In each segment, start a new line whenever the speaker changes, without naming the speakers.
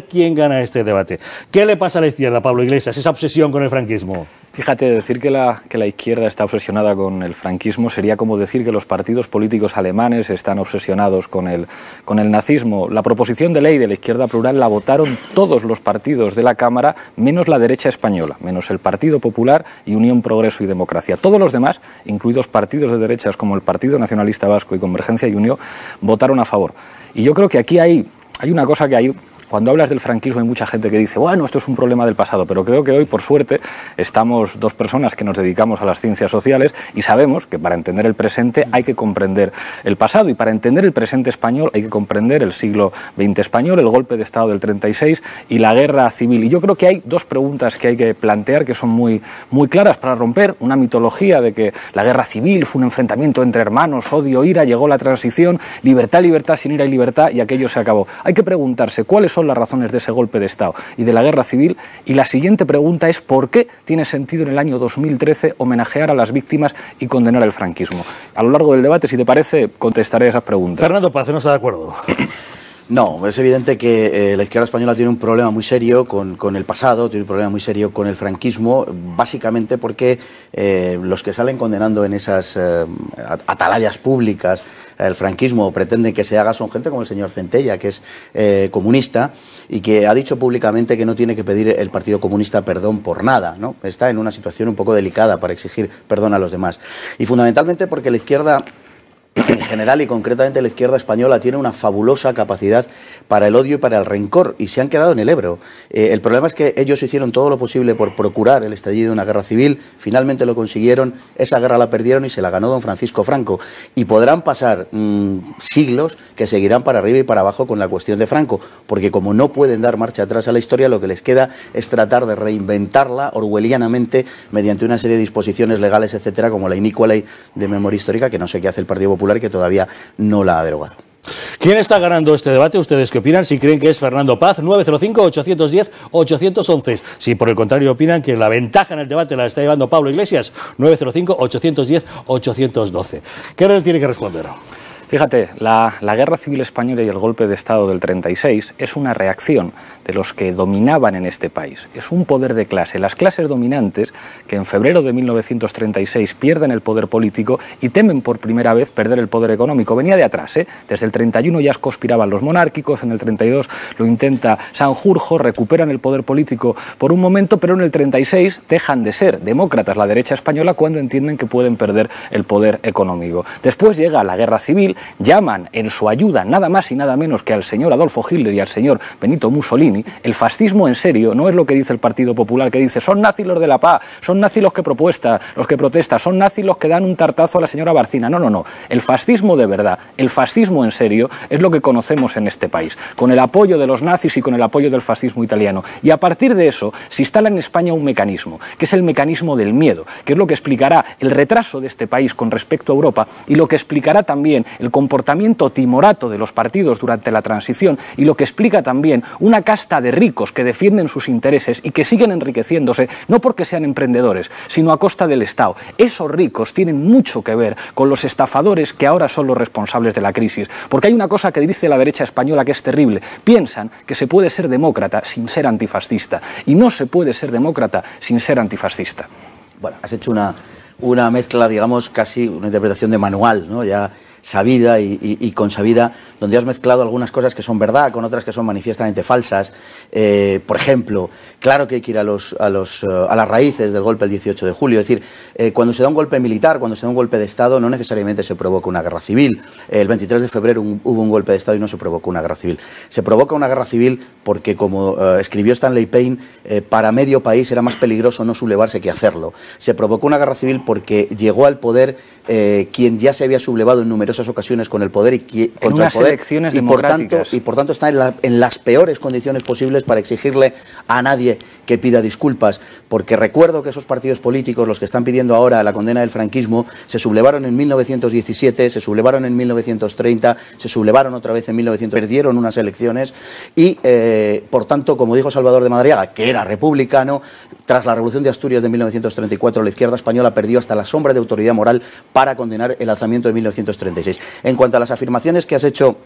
¿Quién gana este debate? ¿Qué le pasa a la izquierda, Pablo Iglesias, esa obsesión con el franquismo?
Fíjate, decir que la izquierda está obsesionada con el franquismo sería como decir que los partidos políticos alemanes están obsesionados con el nazismo. La proposición de ley de la izquierda plural la votaron todos los partidos de la Cámara, menos la derecha española, menos el Partido Popular y Unión Progreso y Democracia. Todos los demás, incluidos partidos de derechas como el Partido Nacionalista Vasco y Convergencia y Unió, votaron a favor. Y yo creo que aquí hay una cosa que hay. Cuando hablas del franquismo hay mucha gente que dice, bueno, esto es un problema del pasado, pero creo que hoy, por suerte, estamos dos personas que nos dedicamos a las ciencias sociales y sabemos que para entender el presente hay que comprender el pasado, y para entender el presente español hay que comprender el siglo XX español, el golpe de Estado del 36 y la guerra civil. Y yo creo que hay dos preguntas que hay que plantear que son muy claras para romper una mitología de que la guerra civil fue un enfrentamiento entre hermanos, odio, ira, llegó la transición, libertad, libertad, sin ira y libertad, y aquello se acabó. Hay que preguntarse cuáles son las razones de ese golpe de Estado y de la guerra civil, y la siguiente pregunta es ¿por qué tiene sentido en el año 2013 homenajear a las víctimas y condenar el franquismo? A lo largo del debate, si te parece, contestaré a esas preguntas.
Fernando Paz, ¿no está de acuerdo?
No, es evidente que la izquierda española tiene un problema muy serio con el pasado, tiene un problema muy serio con el franquismo, básicamente porque los que salen condenando en esas atalayas públicas el franquismo, pretenden que se haga, son gente como el señor Centella, que es comunista y que ha dicho públicamente que no tiene que pedir el Partido Comunista perdón por nada, ¿no? Está en una situación un poco delicada para exigir perdón a los demás. Y fundamentalmente porque la izquierda, en general y concretamente la izquierda española, tiene una fabulosa capacidad para el odio y para el rencor, y se han quedado en el Ebro. El problema es que ellos hicieron todo lo posible por procurar el estallido de una guerra civil, finalmente lo consiguieron, esa guerra la perdieron y se la ganó don Francisco Franco, y podrán pasar siglos que seguirán para arriba y para abajo con la cuestión de Franco, porque como no pueden dar marcha atrás a la historia, lo que les queda es tratar de reinventarla orwellianamente mediante una serie de disposiciones legales, etcétera, como la inicua ley de memoria histórica, que no sé qué hace el Partido Popular, que todavía no la ha derogado.
¿Quién está ganando este debate? ¿Ustedes qué opinan? Si creen que es Fernando Paz, 905-810-811. Si por el contrario opinan que la ventaja en el debate la está llevando Pablo Iglesias, 905-810-812. ¿Qué él tiene que responder?
Fíjate, la guerra civil española y el golpe de Estado del 36 es una reacción de los que dominaban en este país. Es un poder de clase. Las clases dominantes que en febrero de 1936 pierden el poder político y temen por primera vez perder el poder económico. Venía de atrás, ¿eh? Desde el 31 ya conspiraban los monárquicos, en el 32 lo intenta Sanjurjo, recuperan el poder político por un momento, pero en el 36 dejan de ser demócratas la derecha española cuando entienden que pueden perder el poder económico. Después llega la guerra civil, llaman en su ayuda nada más y nada menos que al señor Adolfo Hitler y al señor Benito Mussolini. El fascismo en serio no es lo que dice el Partido Popular, que dice son nazis los de la paz, son nazis los que protestan, son nazis los que dan un tartazo a la señora Barcina. No, no, no. El fascismo de verdad, el fascismo en serio es lo que conocemos en este país, con el apoyo de los nazis y con el apoyo del fascismo italiano. Y a partir de eso se instala en España un mecanismo, que es el mecanismo del miedo, que es lo que explicará el retraso de este país con respecto a Europa y lo que explicará también el comportamiento timorato de los partidos durante la transición y lo que explica también una casta de ricos que defienden sus intereses y que siguen enriqueciéndose no porque sean emprendedores, sino a costa del Estado. Esos ricos tienen mucho que ver con los estafadores que ahora son los responsables de la crisis, porque hay una cosa que dice la derecha española que es terrible. Piensan que se puede ser demócrata sin ser antifascista, y no se puede ser demócrata sin ser antifascista.
Bueno, has hecho una mezcla, digamos, casi una interpretación de manual, ¿no? Ya sabida y consabida, donde has mezclado algunas cosas que son verdad con otras que son manifiestamente falsas. Por ejemplo, claro que hay que ir a las raíces del golpe del 18 de julio. Es decir, cuando se da un golpe militar, cuando se da un golpe de Estado, no necesariamente se provoca una guerra civil. El 23 de febrero hubo un golpe de Estado y no se provocó una guerra civil. Se provoca una guerra civil porque, como escribió Stanley Payne, para medio país era más peligroso no sublevarse que hacerlo. Se provocó una guerra civil porque llegó al poder quien ya se había sublevado en numerosas ocasiones con el poder y contra el poder, y por tanto está en las peores condiciones posibles para exigirle a nadie que pida disculpas, porque recuerdo que esos partidos políticos, los que están pidiendo ahora la condena del franquismo, se sublevaron en 1917, se sublevaron en 1930, se sublevaron otra vez en 1900, perdieron unas elecciones y por tanto, como dijo Salvador de Madariaga, que era republicano, tras la Revolución de Asturias de 1934 la izquierda española perdió hasta la sombra de autoridad moral para condenar el alzamiento de 1936. En cuanto a las afirmaciones que has hecho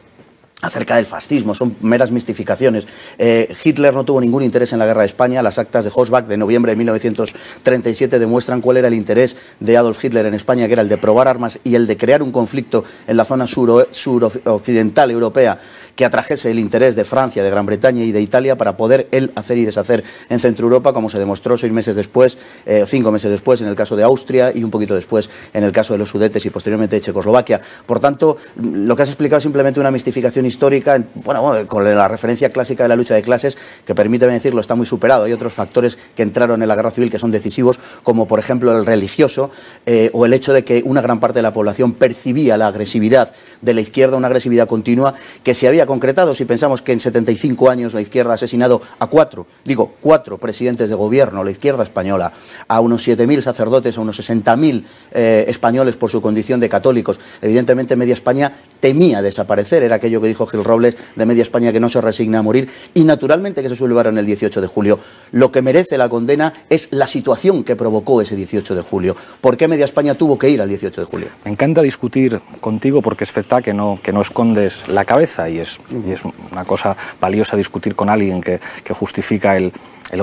acerca del fascismo, son meras mistificaciones. Hitler no tuvo ningún interés en la guerra de España. Las actas de Hossbach de noviembre de 1937 demuestran cuál era el interés de Adolf Hitler en España, que era el de probar armas y el de crear un conflicto en la zona suroccidental europea que atrajese el interés de Francia, de Gran Bretaña y de Italia para poder él hacer y deshacer en Centro Europa, como se demostró 6 meses después, 5 meses después en el caso de Austria y un poquito después en el caso de los Sudetes y posteriormente de Checoslovaquia. Por tanto, lo que has explicado es simplemente una mistificación histórica, bueno, con la referencia clásica de la lucha de clases, que permíteme decirlo, está muy superado. Hay otros factores que entraron en la guerra civil que son decisivos, como por ejemplo el religioso, o el hecho de que una gran parte de la población percibía la agresividad de la izquierda, una agresividad continua que se había concretado. Si pensamos que en 75 años la izquierda ha asesinado a 4 presidentes de gobierno, la izquierda española, a unos 7.000 sacerdotes, a unos 60.000 españoles por su condición de católicos, evidentemente media España temía desaparecer. Era aquello que dijo Gil Robles de media España que no se resigna a morir, y naturalmente que se sublevaron el 18 de julio. Lo que merece la condena es la situación que provocó ese 18 de julio. ¿Por qué media España tuvo que ir al 18 de julio?
Me encanta discutir contigo porque es verdad que no escondes la cabeza, y es una cosa valiosa discutir con alguien que justifica el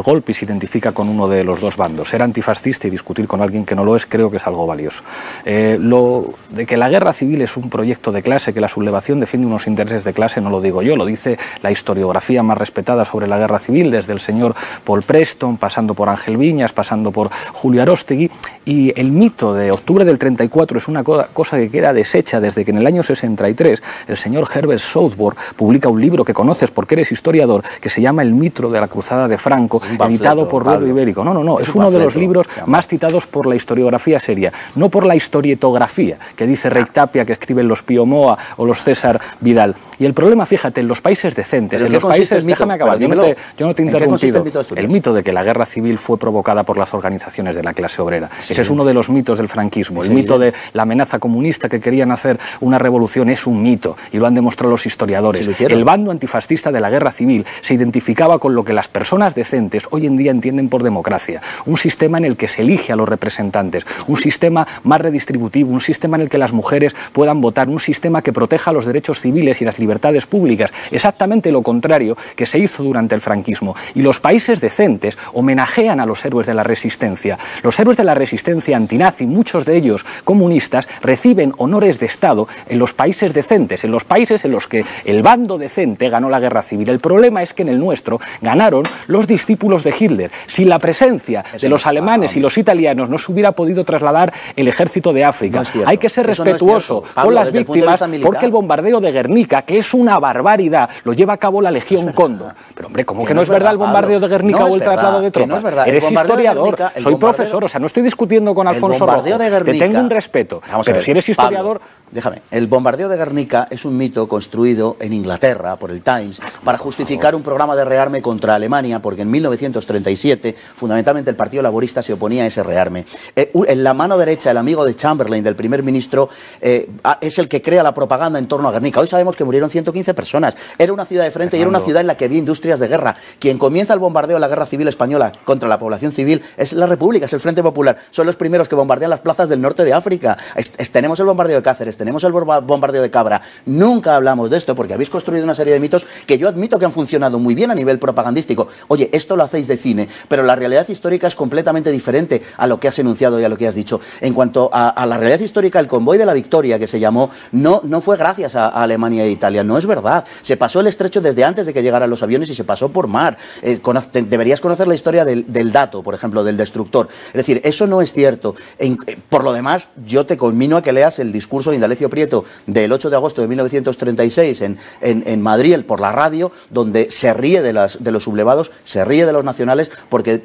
golpe y se identifica con uno de los dos bandos. Ser antifascista y discutir con alguien que no lo es, creo que es algo valioso. Lo de que la guerra civil es un proyecto de clase, que la sublevación defiende unos intereses de clase, no lo digo yo, lo dice la historiografía más respetada sobre la guerra civil, desde el señor Paul Preston, pasando por Ángel Viñas, pasando por Julio Aróstegui, y el mito de octubre del 34 es una cosa que queda deshecha desde que en el año 63 el señor Herbert Southworth publica un libro que conoces porque eres historiador, que se llama El mito de la cruzada de Franco, editado por Ruedo Ibérico. No, es uno de los libros más citados por la historiografía seria, no por la historietografía que dice Rey Tapia, que escriben los Pío Moa o los César Vidal. Y el problema, fíjate, en los países decentes, en los países... Déjame acabar, yo no te he interrumpido. El mito de que la guerra civil fue provocada por las organizaciones de la clase obrera. Sí. Ese es uno de los mitos del franquismo. El mito de la amenaza comunista, que querían hacer una revolución, es un mito, y lo han demostrado los historiadores. El bando antifascista de la guerra civil se identificaba con lo que las personas decentes hoy en día entienden por democracia. Un sistema en el que se elige a los representantes, un sistema más redistributivo, un sistema en el que las mujeres puedan votar, un sistema que proteja los derechos civiles y las libertades públicas. Exactamente lo contrario que se hizo durante el franquismo. Y los países decentes homenajean a los héroes de la resistencia. Los héroes de la resistencia antinazi, muchos de ellos comunistas, reciben honores de Estado en los países decentes, en los países en los que el bando decente ganó la guerra civil. El problema es que en el nuestro ganaron los discípulos de Hitler. Sin la presencia de los alemanes y los italianos no se hubiera podido trasladar el ejército de África. Hay que ser respetuoso con las víctimas, porque el bombardeo de Guernica, que es una barbaridad, lo lleva a cabo la Legión Cóndor. Pero hombre, ¿cómo que no es verdad el bombardeo de Guernica o el traslado de tropas? Eres historiador, soy profesor, o sea, no estoy discutiendo con Alfonso Rojo, te tengo un respeto, pero si eres historiador...
Déjame, el bombardeo de Guernica es un mito construido en Inglaterra por el Times para justificar un programa de rearme contra Alemania, porque en 1937 fundamentalmente el Partido Laborista se oponía a ese rearme. En la mano derecha, el amigo de Chamberlain, del primer ministro, es el que crea la propaganda en torno a Guernica. Hoy sabemos que murieron 115 personas. Era una ciudad de frente y era una ciudad en la que había industrias de guerra. Quien comienza el bombardeo de la guerra civil española contra la población civil es la República, es el Frente Popular. Son los primeros que bombardean las plazas del norte de África. Tenemos el bombardeo de Cáceres, tenemos el bombardeo de Cabra. Nunca hablamos de esto porque habéis construido una serie de mitos que yo admito que han funcionado muy bien a nivel propagandístico. Oye, esto lo hacéis de cine, pero la realidad histórica es completamente diferente a lo que has enunciado y a lo que has dicho. En cuanto a la realidad histórica, el convoy de la victoria, que se llamó, no fue gracias a Alemania e Italia. No es verdad. Se pasó el estrecho desde antes de que llegaran los aviones y se pasó por mar. Deberías conocer la historia del dato, por ejemplo, del destructor. Es decir, eso no es cierto. Por lo demás, yo te conmino a que leas el discurso de Indalecio Prieto del 8 de agosto de 1936 en Madrid, por la radio, donde se ríe de los sublevados, se ríe de los nacionales, porque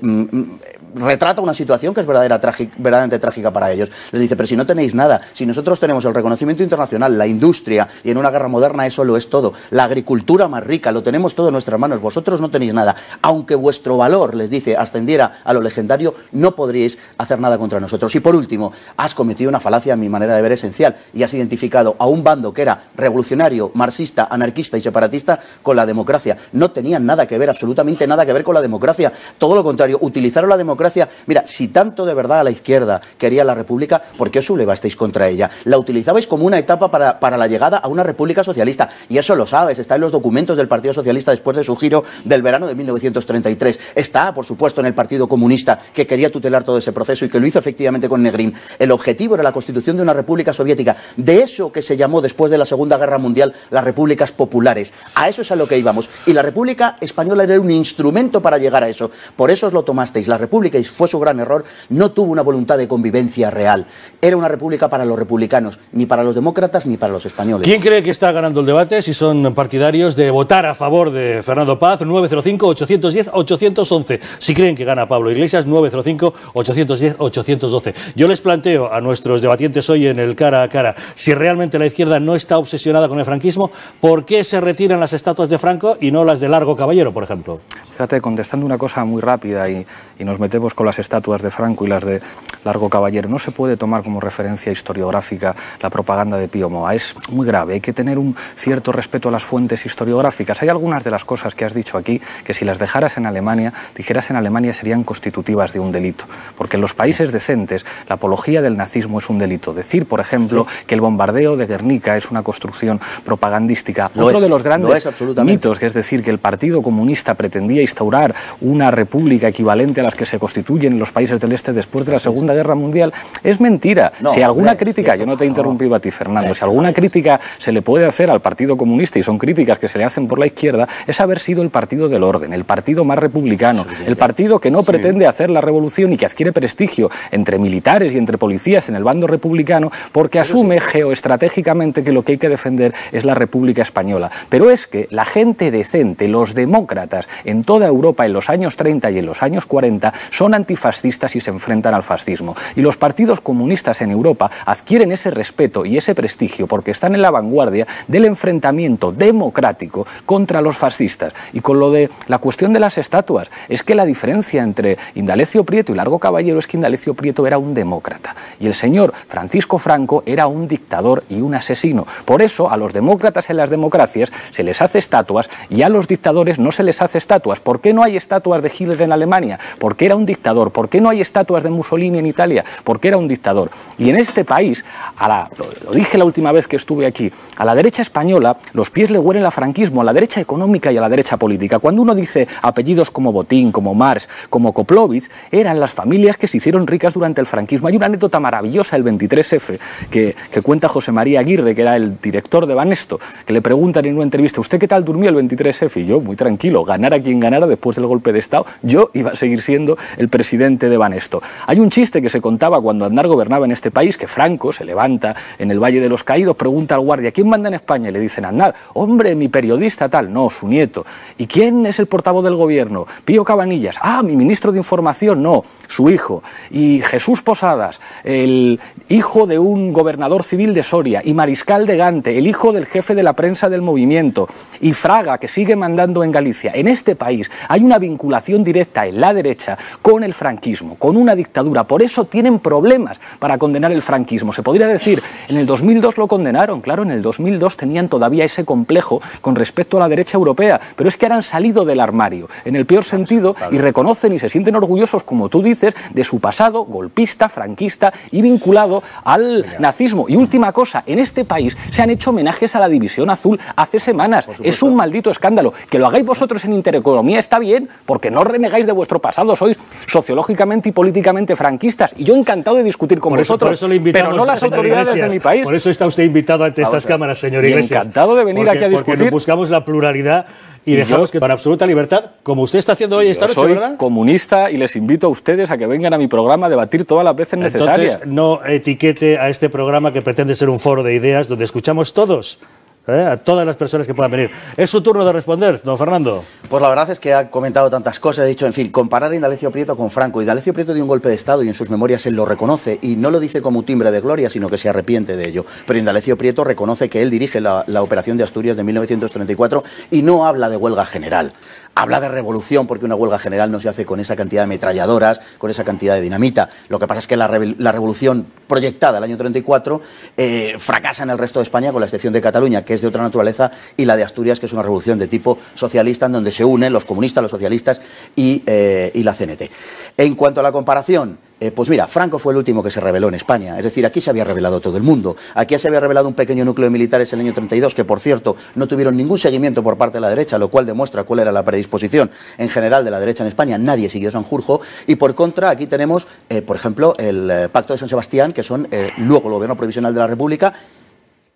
retrata una situación que es verdaderamente trágica para ellos. Les dice, pero si no tenéis nada, si nosotros tenemos el reconocimiento internacional, la industria, y en una guerra moderna eso lo es todo, la agricultura más rica, lo tenemos todo en nuestras manos, vosotros no tenéis nada. Aunque vuestro valor, les dice, ascendiera a lo legendario, no podríais hacer nada contra nosotros. Y por último, has cometido una falacia, a mi manera de ver, esencial, y has identificado a un bando que era revolucionario, marxista, anarquista y separatista con la democracia. No tenían nada que ver, absolutamente nada que ver con la democracia. Todo lo contrario, utilizaron la democracia democracia. Mira, si tanto de verdad a la izquierda quería la república, ¿por qué os sublevasteis contra ella? La utilizabais como una etapa para la llegada a una república socialista, y eso lo sabes, está en los documentos del Partido Socialista después de su giro del verano de 1933. Está, por supuesto, en el Partido Comunista, que quería tutelar todo ese proceso y que lo hizo efectivamente con Negrín. El objetivo era la constitución de una república soviética, de eso que se llamó después de la Segunda Guerra Mundial las repúblicas populares. A eso es a lo que íbamos. Y la República Española era un instrumento para llegar a eso. Por eso os lo tomasteis. La República, y fue su gran error, no tuvo una voluntad de convivencia real. Era una república para los republicanos, ni para los demócratas ni para los españoles.
¿Quién cree que está ganando el debate? Si son partidarios de votar a favor de Fernando Paz, 905-810-811. Si creen que gana Pablo Iglesias, 905-810-812. Yo les planteo a nuestros debatientes hoy en el cara a cara, si realmente la izquierda no está obsesionada con el franquismo, ¿por qué se retiran las estatuas de Franco y no las de Largo Caballero, por ejemplo?
Fíjate, contestando una cosa muy rápida y nos metemos con las estatuas de Franco y las de Largo Caballero, no se puede tomar como referencia historiográfica la propaganda de Pío Moa. Es muy grave, hay que tener un cierto respeto a las fuentes historiográficas. Hay algunas de las cosas que has dicho aquí que si las dijeras en Alemania serían constitutivas de un delito, porque en los países decentes la apología del nazismo es un delito. Decir, por ejemplo, que el bombardeo de Guernica es una construcción propagandística. Otro de los grandes mitos, que es decir, que el Partido Comunista pretendía instaurar una república equivalente a las que se constituyen en los países del este después de la Segunda Guerra Mundial, es mentira. Si alguna crítica, yo no te he interrumpido a ti, Fernando, si alguna crítica se le puede hacer al Partido Comunista, y son críticas que se le hacen por la izquierda, es haber sido el partido del orden, el partido más republicano, el partido que no pretende hacer la revolución y que adquiere prestigio entre militares y entre policías en el bando republicano porque asume geoestratégicamente que lo que hay que defender es la República Española. Pero es que la gente decente, los demócratas en toda Europa en los años 30 y en los años 40 son antifascistas y se enfrentan al fascismo. Y los partidos comunistas en Europa adquieren ese respeto y ese prestigio porque están en la vanguardia del enfrentamiento democrático contra los fascistas. Y con lo de la cuestión de las estatuas, es que la diferencia entre Indalecio Prieto y Largo Caballero es que Indalecio Prieto era un demócrata y el señor Francisco Franco era un dictador y un asesino. Por eso a los demócratas en las democracias se les hace estatuas y a los dictadores no se les hace estatuas. ¿Por qué no hay estatuas de Hitler en Alemania? Porque era un dictador. ¿Por qué no hay estatuas de Mussolini en Italia? Porque era un dictador. Y en este país, lo dije la última vez que estuve aquí, a la derecha española los pies le huelen a franquismo, a la derecha económica y a la derecha política. Cuando uno dice apellidos como Botín, como Marx, como Koplovich, eran las familias que se hicieron ricas durante el franquismo. Hay una anécdota maravillosa, el 23F, que cuenta José María Aguirre, que era el director de Banesto, que le preguntan en una entrevista, ¿usted qué tal durmió el 23F? Y yo, muy tranquilo, ganara quien ganara después del golpe de Estado, yo iba a seguir siendo el presidente de Banesto. Hay un chiste que se contaba cuando Aznar gobernaba en este país, que Franco se levanta en el Valle de los Caídos, pregunta al guardia, ¿quién manda en España? Y le dicen, Aznar, hombre, mi periodista tal, no, su nieto. ¿Y quién es el portavoz del gobierno? Pío Cabanillas. Ah, mi ministro de Información, no, su hijo. Y Jesús Posadas, el hijo de un gobernador civil de Soria, y Mariscal de Gante, el hijo del jefe de la prensa del movimiento, y Fraga, que sigue mandando en Galicia. En este país hay una vinculación directa en la derecha con el franquismo, con una dictadura. Por eso tienen problemas para condenar el franquismo. Se podría decir, en el 2002 lo condenaron, claro, en el 2002 tenían todavía ese complejo con respecto a la derecha europea, pero es que ahora han salido del armario, en el peor sentido, y reconocen y se sienten orgullosos, como tú dices, de su pasado golpista, franquista y vinculado al nazismo. Y última cosa, en este país se han hecho homenajes a la División Azul hace semanas. Es un maldito escándalo. Que lo hagáis vosotros en Intereconomía está bien, porque no renegáis de vuestro pasado, sois sociológicamente y políticamente franquistas. Y yo encantado de discutir con vosotros,
por eso le invitamos,
pero no las autoridades
Iglesias,
de mi país.
Por eso está usted invitado ante estas cámaras, señor Iglesias.
Encantado de venir aquí a discutir.
Porque buscamos la pluralidad y dejamos que con absoluta libertad, como usted está haciendo hoy esta noche, ¿verdad?
Soy comunista y les invito a ustedes a que vengan a mi programa a debatir todas las veces necesarias.
Entonces, no etiquete a este programa que pretende ser un foro de ideas donde escuchamos todos, a todas las personas que puedan venir. Es su turno de responder, don Fernando.
Pues la verdad es que ha comentado tantas cosas, ha dicho, en fin, comparar a Indalecio Prieto con Franco. Indalecio Prieto dio un golpe de Estado y en sus memorias él lo reconoce, y no lo dice como un timbre de gloria, sino que se arrepiente de ello. Pero Indalecio Prieto reconoce que él dirige la operación de Asturias de 1934 y no habla de huelga general. habla de revolución porque una huelga general no se hace con esa cantidad de ametralladoras, con esa cantidad de dinamita. Lo que pasa es que la revolución proyectada el año 34 fracasa en el resto de España, con la excepción de Cataluña, que es de otra naturaleza, y la de Asturias, que es una revolución de tipo socialista, en donde se unen los comunistas, los socialistas y la CNT. En cuanto a la comparación, pues mira, Franco fue el último que se rebeló en España. Es decir, aquí se había rebelado todo el mundo. Aquí se había rebelado un pequeño núcleo de militares en el año 32, que por cierto no tuvieron ningún seguimiento por parte de la derecha, lo cual demuestra cuál era la predisposición en general de la derecha en España. Nadie siguió Sanjurjo. Y por contra, aquí tenemos, por ejemplo, el Pacto de San Sebastián, que son luego el Gobierno Provisional de la República,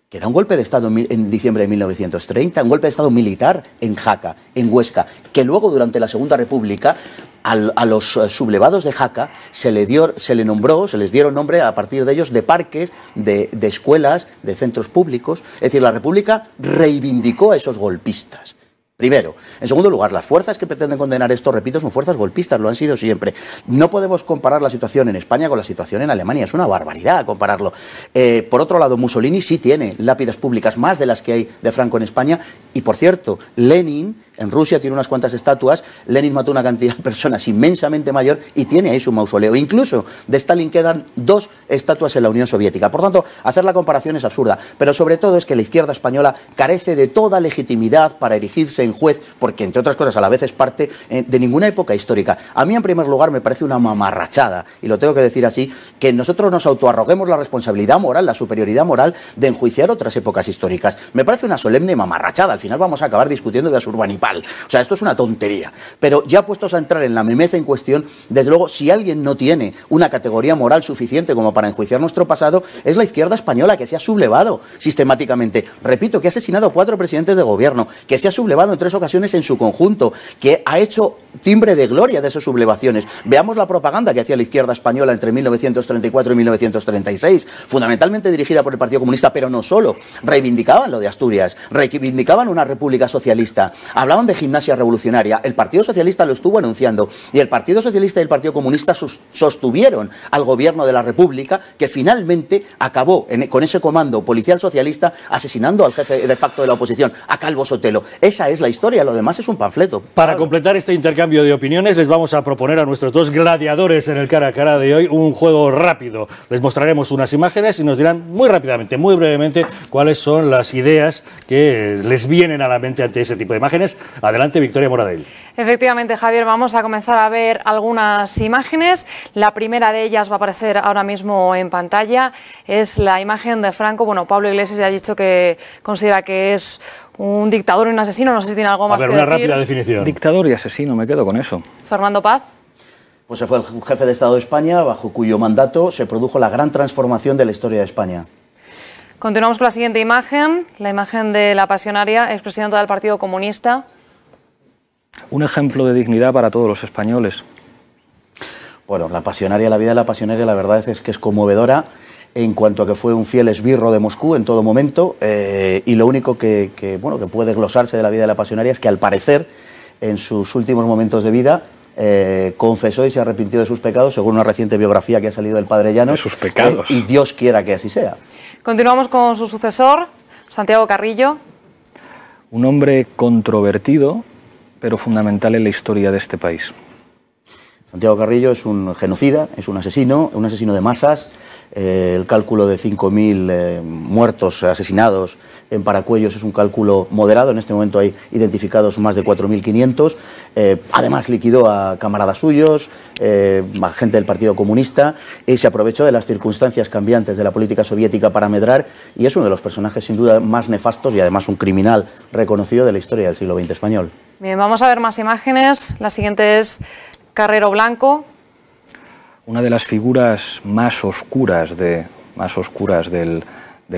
que da un golpe de Estado en diciembre de 1930, un golpe de Estado militar en Jaca, en Huesca, que luego durante la Segunda República a los sublevados de Jaca se les dieron nombre a partir de ellos de parques, de escuelas, de centros públicos. Es decir, la República reivindicó a esos golpistas. Primero. En segundo lugar, las fuerzas que pretenden condenar esto, repito, son fuerzas golpistas, lo han sido siempre. No podemos comparar la situación en España con la situación en Alemania, es una barbaridad compararlo. Por otro lado, Mussolini sí tiene lápidas públicas, más de las que hay de Franco en España, y por cierto, Lenin en Rusia tiene unas cuantas estatuas. Lenin mató una cantidad de personas inmensamente mayor y tiene ahí su mausoleo. Incluso de Stalin quedan 2 estatuas en la Unión Soviética. Por tanto, hacer la comparación es absurda. Pero sobre todo es que la izquierda española carece de toda legitimidad para erigirse en juez, porque entre otras cosas a la vez es parte de ninguna época histórica. A mí en primer lugar me parece una mamarrachada, y lo tengo que decir así, que nosotros nos autoarroguemos la responsabilidad moral, la superioridad moral de enjuiciar otras épocas históricas. Me parece una solemne mamarrachada. Al final vamos a acabar discutiendo de Asurbanipal. O sea, esto es una tontería. Pero ya puestos a entrar en la memez en cuestión, desde luego, si alguien no tiene una categoría moral suficiente como para enjuiciar nuestro pasado, es la izquierda española, que se ha sublevado sistemáticamente. Repito, que ha asesinado a 4 presidentes de gobierno, que se ha sublevado en 3 ocasiones en su conjunto, que ha hecho timbre de gloria de esas sublevaciones. Veamos la propaganda que hacía la izquierda española entre 1934 y 1936, fundamentalmente dirigida por el Partido Comunista, pero no solo. Reivindicaban lo de Asturias, reivindicaban una república socialista, hablaban de gimnasia revolucionaria. El Partido Socialista lo estuvo anunciando, y el Partido Socialista y el Partido Comunista sostuvieron al gobierno de la República, que finalmente acabó con ese comando policial socialista asesinando al jefe de facto de la oposición, a Calvo Sotelo. Esa es la historia, lo demás es un panfleto.
Para completar este intercambio de opiniones, les vamos a proponer a nuestros 2 gladiadores en el cara a cara de hoy un juego rápido. Les mostraremos unas imágenes y nos dirán muy rápidamente, muy brevemente, cuáles son las ideas que les vienen a la mente ante ese tipo de imágenes. Adelante, Victoria Moradell.
Efectivamente, Javier, vamos a comenzar a ver algunas imágenes. La primera de ellas va a aparecer ahora mismo en pantalla. Es la imagen de Franco. Bueno, Pablo Iglesias ya ha dicho que considera que es un dictador y un asesino. No sé si tiene algo más que decir.
A ver, una rápida definición.
Dictador y asesino, me quedo con eso.
Fernando Paz.
Pues se fue el jefe de Estado de España, bajo cuyo mandato se produjo la gran transformación de la historia de España.
Continuamos con la siguiente imagen, la imagen de la pasionaria, expresidenta del Partido Comunista.
Un ejemplo de dignidad para todos los españoles.
Bueno, la vida de la pasionaria, la verdad es que es conmovedora, en cuanto a que fue un fiel esbirro de Moscú en todo momento, y lo único que puede glosarse de la vida de la pasionaria es que, al parecer, en sus últimos momentos de vida, confesó y se arrepintió de sus pecados, según una reciente biografía que ha salido del Padre Llanos.
De sus pecados.
Y Dios quiera que así sea.
Continuamos con su sucesor, Santiago Carrillo.
Un hombre controvertido, pero fundamental en la historia de este país.
Santiago Carrillo es un genocida, es un asesino de masas. El cálculo de 5.000 muertos asesinados en Paracuellos es un cálculo moderado. En este momento hay identificados más de 4.500. Además liquidó a camaradas suyos, a gente del Partido Comunista, y se aprovechó de las circunstancias cambiantes de la política soviética para medrar, y es uno de los personajes sin duda más nefastos y además un criminal reconocido de la historia del siglo XX español.
Bien, vamos a ver más imágenes. La siguiente es Carrero Blanco.
Una de las figuras más oscuras del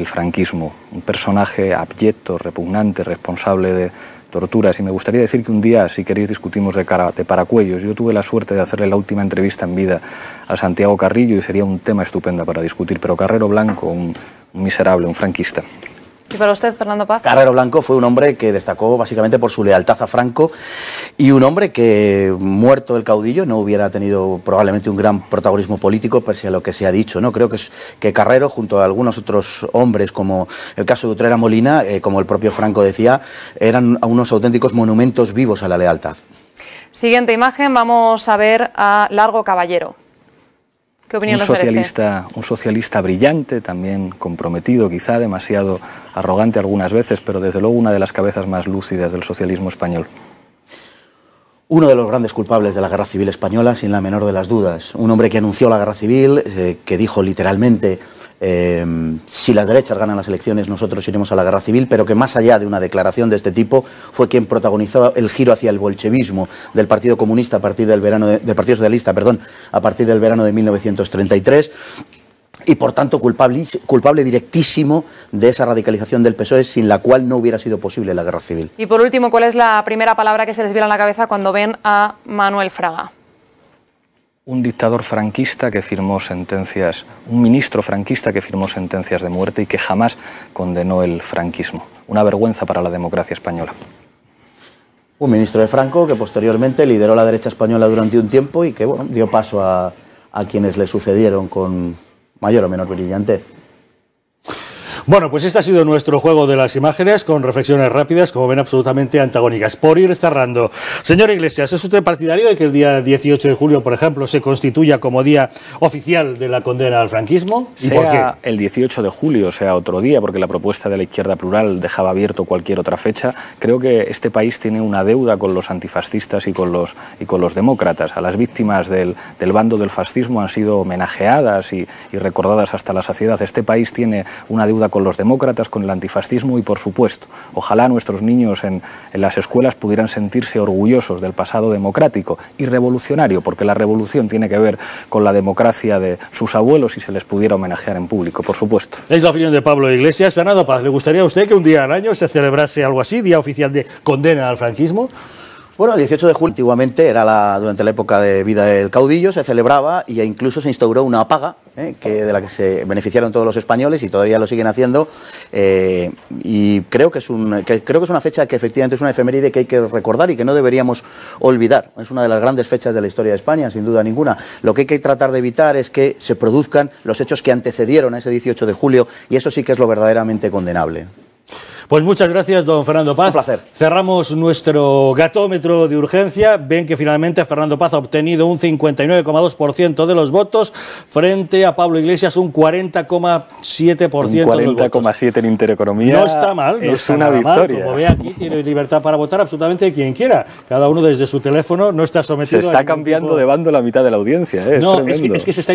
franquismo, un personaje abyecto, repugnante, responsable de torturas. Y me gustaría decir que un día, si queréis, discutimos de Paracuellos. Yo tuve la suerte de hacerle la última entrevista en vida a Santiago Carrillo y sería un tema estupendo para discutir, pero Carrero Blanco, un miserable, un franquista.
¿Y para usted, Fernando Paz?
Carrero Blanco fue un hombre que destacó básicamente por su lealtad a Franco y un hombre que, muerto el caudillo, no hubiera tenido probablemente un gran protagonismo político, pese a lo que se ha dicho, ¿no? Creo que Carrero, junto a algunos otros hombres, como el caso de Utrera Molina, como el propio Franco decía, eran unos auténticos monumentos vivos a la lealtad.
Siguiente imagen, vamos a ver a Largo Caballero. ¿Qué opinión les merece?
Un socialista brillante, también comprometido, quizá demasiado arrogante algunas veces, pero desde luego una de las cabezas más lúcidas del socialismo español.
Uno de los grandes culpables de la Guerra Civil Española, sin la menor de las dudas. Un hombre que anunció la Guerra Civil, que dijo literalmente, si las derechas ganan las elecciones nosotros iremos a la Guerra Civil, pero que más allá de una declaración de este tipo fue quien protagonizó el giro hacia el bolchevismo del Partido Comunista a partir del verano del Partido Socialista, perdón, a partir del verano de 1933. Y por tanto culpable directísimo de esa radicalización del PSOE, sin la cual no hubiera sido posible la Guerra Civil.
Y por último, ¿cuál es la primera palabra que se les viene a la cabeza cuando ven a Manuel Fraga?
Un dictador franquista que firmó sentencias, un ministro franquista que firmó sentencias de muerte y que jamás condenó el franquismo. Una vergüenza para la democracia española.
Un ministro de Franco que posteriormente lideró la derecha española durante un tiempo y que bueno, dio paso a quienes le sucedieron con mayor o menor brillantez.
Bueno, pues este ha sido nuestro juego de las imágenes, con reflexiones rápidas, como ven, absolutamente antagónicas. Por ir cerrando, señor Iglesias, ¿es usted partidario de que el día 18 de julio, por ejemplo, se constituya como día oficial de la condena al franquismo? ¿Y por qué?
Sea el 18 de julio, sea otro día, porque la propuesta de la Izquierda Plural dejaba abierto cualquier otra fecha, creo que este país tiene una deuda con los antifascistas y con los demócratas. A las víctimas del bando del fascismo han sido homenajeadas y recordadas hasta la saciedad. Este país tiene una deuda con los demócratas, con el antifascismo y, por supuesto, ojalá nuestros niños en las escuelas pudieran sentirse orgullosos del pasado democrático y revolucionario, porque la revolución tiene que ver con la democracia de sus abuelos y se les pudiera homenajear en público, por supuesto.
Es la opinión de Pablo Iglesias. Fernando Paz, ¿le gustaría a usted que un día al año se celebrase algo así, día oficial de condena al franquismo?
Bueno, el 18 de julio antiguamente era durante la época de vida del caudillo, se celebraba e incluso se instauró una paga, de la que se beneficiaron todos los españoles y todavía lo siguen haciendo. Y creo que es una fecha que efectivamente es una efeméride que hay que recordar y que no deberíamos olvidar. Es una de las grandes fechas de la historia de España, sin duda ninguna. Lo que hay que tratar de evitar es que se produzcan los hechos que antecedieron a ese 18 de julio y eso sí que es lo verdaderamente condenable.
Pues muchas gracias, don Fernando Paz.
Un placer.
Cerramos nuestro gatómetro de urgencia. Ven que finalmente Fernando Paz ha obtenido un 59,2% de los votos frente a Pablo Iglesias un 40,7% de los votos.
40,7 en Intereconomía.
No está mal, no
es
está
una
nada
victoria.
Mal. Como ve aquí, tiene libertad para votar absolutamente quien quiera. Cada uno desde su teléfono, no está sometido
Se está
a ningún
cambiando
tipo...
de bando la mitad de la audiencia. Es
no,
tremendo.
es que se está